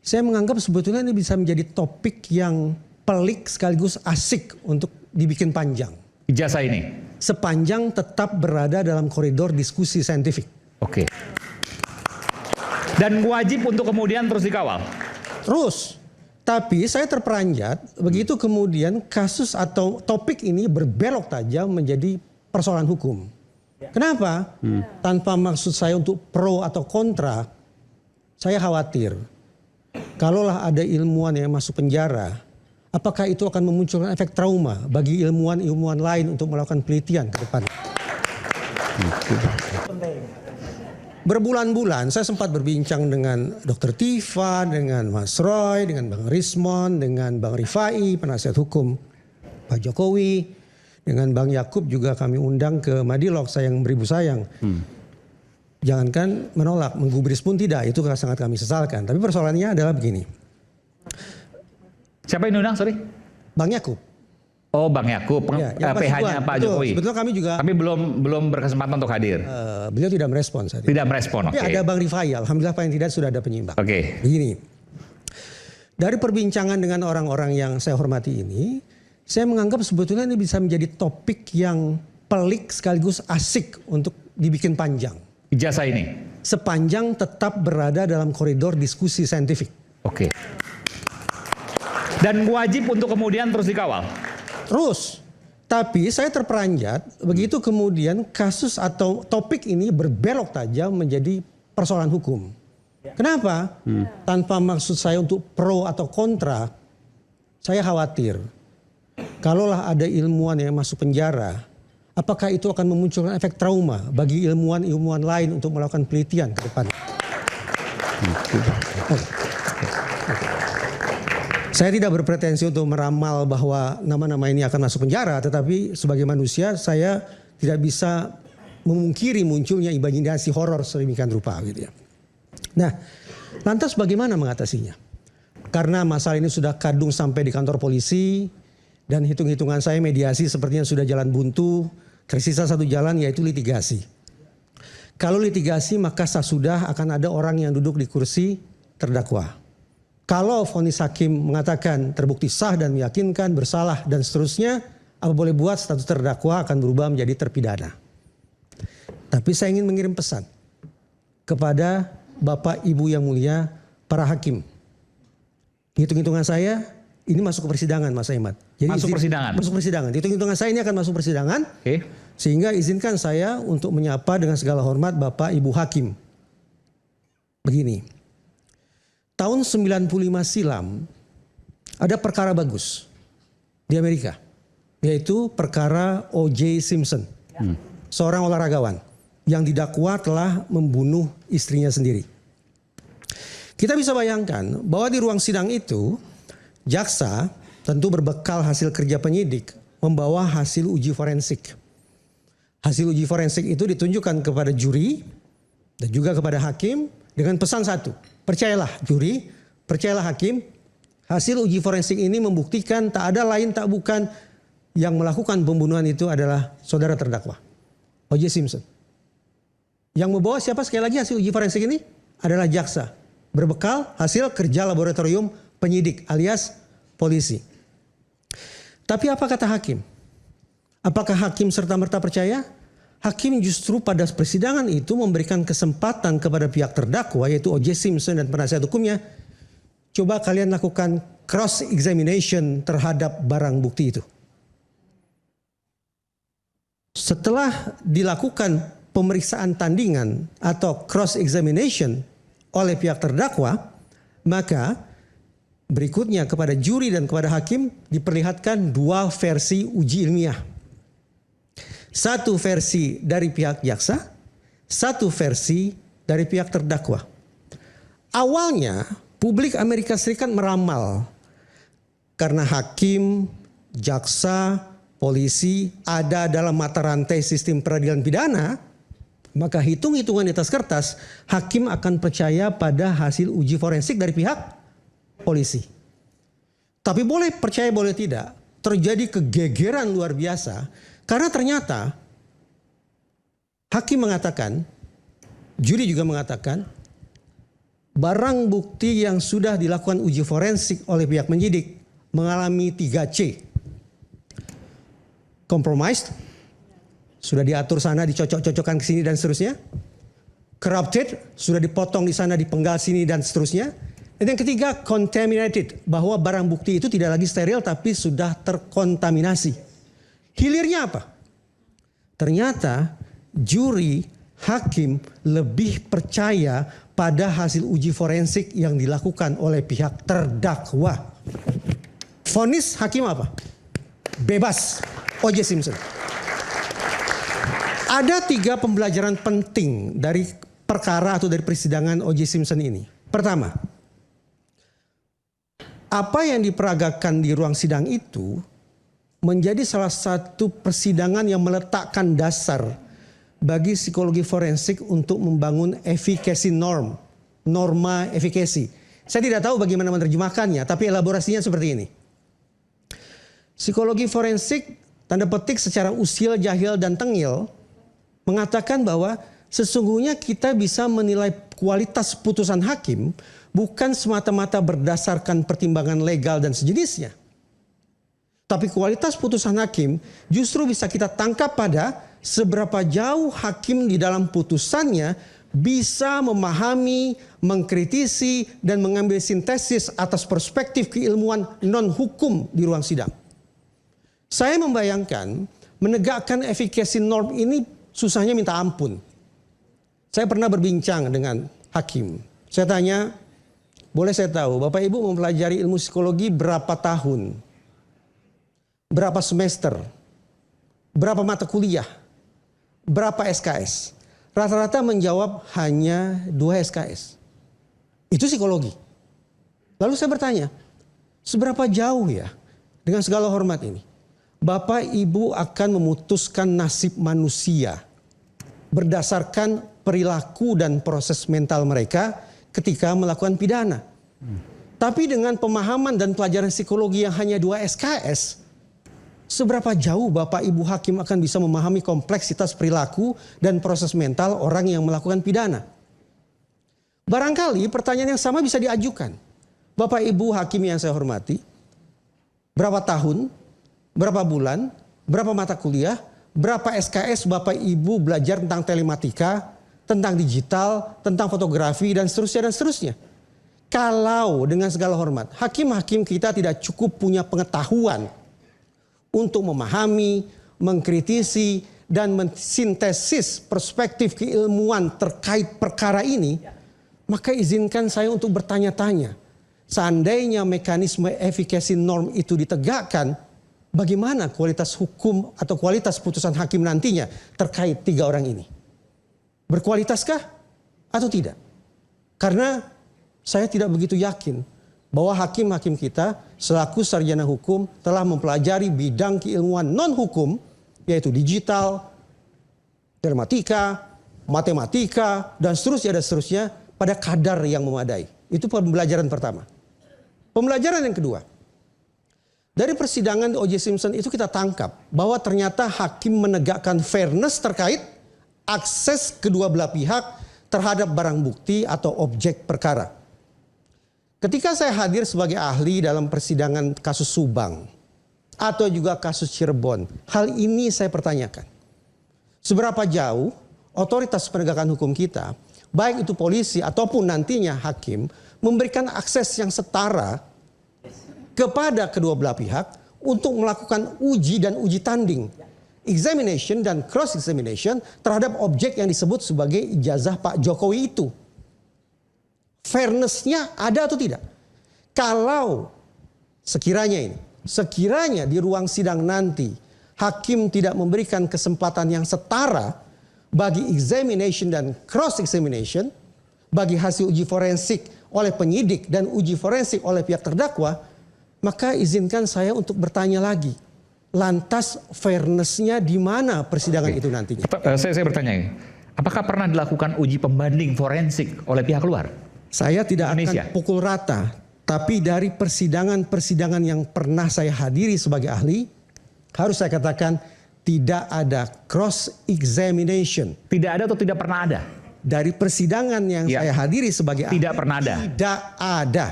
Saya menganggap sebetulnya ini bisa menjadi topik yang pelik sekaligus asik untuk dibikin panjang. Ijazah ini? Sepanjang tetap berada dalam koridor diskusi saintifik. Oke. Dan wajib untuk kemudian terus dikawal? Terus. Tapi saya terperanjat begitu kemudian kasus atau topik ini berbelok tajam menjadi persoalan hukum. Kenapa? Tanpa maksud saya untuk pro atau kontra, saya khawatir. Kalaulah ada ilmuwan yang masuk penjara, apakah itu akan memunculkan efek trauma bagi ilmuwan-ilmuwan lain untuk melakukan penelitian ke depan? Berbulan-bulan saya sempat berbincang dengan Dr. Tifa, dengan Mas Roy, dengan Bang Rismon, dengan Bang Rifai, penasihat hukum Pak Jokowi, dengan Bang Yakub juga kami undang ke Madilog Sayang Beribu Sayang. Jangankan menolak, menggubris pun tidak, itu sangat kami sesalkan. Tapi persoalannya adalah begini. Siapa yang undang, sorry? Bang Yakub. Oh, Bang Yakub, ya, PH-nya Pak Jokowi. Sebetulnya kami juga. Tapi belum berkesempatan untuk hadir. Beliau tidak merespon saat itu. Tidak merespon, oke. Tapi ada Bang Rifai, alhamdulillah paling tidak sudah ada penyimbang. Oke. Begini, dari perbincangan dengan orang-orang yang saya hormati ini, saya menganggap sebetulnya ini bisa menjadi topik yang pelik sekaligus asik untuk dibikin panjang. Ijazah ini? Sepanjang tetap berada dalam koridor diskusi saintifik. Oke. Dan wajib untuk kemudian terus dikawal? Terus. Tapi saya terperanjat begitu kemudian kasus atau topik ini berbelok tajam menjadi persoalan hukum. Kenapa? Tanpa maksud saya untuk pro atau kontra, saya khawatir. Kalaulah ada ilmuwan yang masuk penjara, apakah itu akan memunculkan efek trauma bagi ilmuwan-ilmuwan lain untuk melakukan penelitian ke depan? Saya tidak berpretensi untuk meramal bahwa nama-nama ini akan masuk penjara, tetapi sebagai manusia saya tidak bisa memungkiri munculnya imajinasi horor sedemikian rupa gitu ya. Nah, lantas bagaimana mengatasinya? Karena masalah ini sudah kadung sampai di kantor polisi dan hitung-hitungan saya mediasi sepertinya sudah jalan buntu, tersisa satu jalan yaitu litigasi. Kalau litigasi maka sudah akan ada orang yang duduk di kursi terdakwa. Kalau vonis hakim mengatakan terbukti sah dan meyakinkan, bersalah dan seterusnya, apa boleh buat status terdakwa akan berubah menjadi terpidana. Tapi saya ingin mengirim pesan kepada Bapak Ibu yang mulia para hakim. Hitung-hitungan saya ini masuk ke persidangan, Mas Ahmad. Jadi masuk persidangan? Masuk persidangan. Hitung-hitungan saya ini akan masuk persidangan. Oke. Sehingga izinkan saya untuk menyapa dengan segala hormat Bapak Ibu hakim. Begini. Tahun 95 silam ada perkara bagus di Amerika, yaitu perkara O.J. Simpson, seorang olahragawan yang didakwa telah membunuh istrinya sendiri. Kita bisa bayangkan bahwa di ruang sidang itu jaksa tentu berbekal hasil kerja penyidik membawa hasil uji forensik. Hasil uji forensik itu ditunjukkan kepada juri dan juga kepada hakim dengan pesan satu. Percayalah juri, percayalah hakim, hasil uji forensik ini membuktikan tak ada lain tak bukan yang melakukan pembunuhan itu adalah saudara terdakwa, O.J. Simpson. Yang membawa siapa sekali lagi hasil uji forensik ini adalah jaksa, berbekal hasil kerja laboratorium penyidik alias polisi. Tapi apa kata hakim? Apakah hakim serta-merta percaya? Hakim justru pada persidangan itu memberikan kesempatan kepada pihak terdakwa yaitu O.J. Simpson dan penasihat hukumnya. Coba kalian lakukan cross examination terhadap barang bukti itu. Setelah dilakukan pemeriksaan tandingan atau cross examination oleh pihak terdakwa, maka berikutnya kepada juri dan kepada hakim diperlihatkan dua versi uji ilmiah. Satu versi dari pihak jaksa, satu versi dari pihak terdakwa. Awalnya publik Amerika Serikat meramal karena hakim, jaksa, polisi ada dalam mata rantai sistem peradilan pidana, maka hitung-hitungan di atas kertas hakim akan percaya pada hasil uji forensik dari pihak polisi. Tapi boleh percaya boleh tidak, terjadi kegegeran luar biasa. Karena ternyata hakim mengatakan, juri juga mengatakan, barang bukti yang sudah dilakukan uji forensik oleh pihak penyidik mengalami 3C. Compromised, sudah diatur sana, dicocok-cocokkan ke sini dan seterusnya. Corrupted, sudah dipotong di sana, dipenggal sini dan seterusnya. Dan yang ketiga, contaminated, bahwa barang bukti itu tidak lagi steril tapi sudah terkontaminasi. Hilirnya apa? Ternyata juri, hakim lebih percaya pada hasil uji forensik yang dilakukan oleh pihak terdakwa. Vonis hakim apa? Bebas O.J. Simpson. Ada 3 pembelajaran penting dari perkara atau dari persidangan O.J. Simpson ini. Pertama, apa yang diperagakan di ruang sidang itu menjadi salah satu persidangan yang meletakkan dasar bagi psikologi forensik untuk membangun efficacy norma efficacy. Saya tidak tahu bagaimana menerjemahkannya, tapi elaborasinya seperti ini. Psikologi forensik, tanda petik secara usil, jahil, dan tengil, mengatakan bahwa sesungguhnya kita bisa menilai kualitas putusan hakim bukan semata-mata berdasarkan pertimbangan legal dan sejenisnya. Tapi kualitas putusan hakim justru bisa kita tangkap pada seberapa jauh hakim di dalam putusannya bisa memahami, mengkritisi, dan mengambil sintesis atas perspektif keilmuan non-hukum di ruang sidang. Saya membayangkan menegakkan efficacy norm ini susahnya minta ampun. Saya pernah berbincang dengan hakim. Saya tanya, boleh saya tahu Bapak Ibu mempelajari ilmu psikologi berapa tahun? Berapa semester? Berapa mata kuliah? Berapa SKS? Rata-rata menjawab hanya 2 SKS. Itu psikologi. Lalu saya bertanya, seberapa jauh ya dengan segala hormat ini Bapak Ibu akan memutuskan nasib manusia berdasarkan perilaku dan proses mental mereka ketika melakukan pidana. Tapi dengan pemahaman dan pelajaran psikologi yang hanya 2 SKS, seberapa jauh Bapak Ibu hakim akan bisa memahami kompleksitas perilaku dan proses mental orang yang melakukan pidana? Barangkali pertanyaan yang sama bisa diajukan. Bapak Ibu hakim yang saya hormati, berapa tahun, berapa bulan, berapa mata kuliah, berapa SKS Bapak Ibu belajar tentang telematika, tentang digital, tentang fotografi, dan seterusnya dan seterusnya. Kalau dengan segala hormat, hakim-hakim kita tidak cukup punya pengetahuan untuk memahami, mengkritisi, dan mensintesis perspektif keilmuan terkait perkara ini, maka izinkan saya untuk bertanya-tanya. Seandainya mekanisme efficacy norm itu ditegakkan, bagaimana kualitas hukum atau kualitas putusan hakim nantinya terkait 3 orang ini? Berkualitaskah atau tidak? Karena saya tidak begitu yakin bahwa hakim-hakim kita selaku sarjana hukum telah mempelajari bidang keilmuan non-hukum, yaitu digital, telematika, matematika, dan seterusnya pada kadar yang memadai. Itu pembelajaran pertama. Pembelajaran yang kedua, dari persidangan O.J. Simpson itu kita tangkap bahwa ternyata hakim menegakkan fairness terkait akses kedua belah pihak terhadap barang bukti atau objek perkara. Ketika saya hadir sebagai ahli dalam persidangan kasus Subang atau juga kasus Cirebon, hal ini saya pertanyakan. Seberapa jauh otoritas penegakan hukum kita, baik itu polisi ataupun nantinya hakim, memberikan akses yang setara kepada kedua belah pihak untuk melakukan uji dan uji tanding, examination dan cross examination terhadap objek yang disebut sebagai ijazah Pak Jokowi itu. Fairness-nya ada atau tidak? Kalau sekiranya di ruang sidang nanti hakim tidak memberikan kesempatan yang setara bagi examination dan cross examination, bagi hasil uji forensik oleh penyidik dan uji forensik oleh pihak terdakwa, maka izinkan saya untuk bertanya lagi, lantas fairness-nya di mana persidangan itu nantinya? Saya bertanya ini, apakah pernah dilakukan uji pembanding forensik oleh pihak luar? Saya tidak Indonesia akan pukul rata, tapi dari persidangan-persidangan yang pernah saya hadiri sebagai ahli, harus saya katakan tidak ada cross examination. Tidak ada atau tidak pernah ada? dari persidangan yang Ya. saya hadiri sebagai ahli, Tidak pernah ada. tidak ada.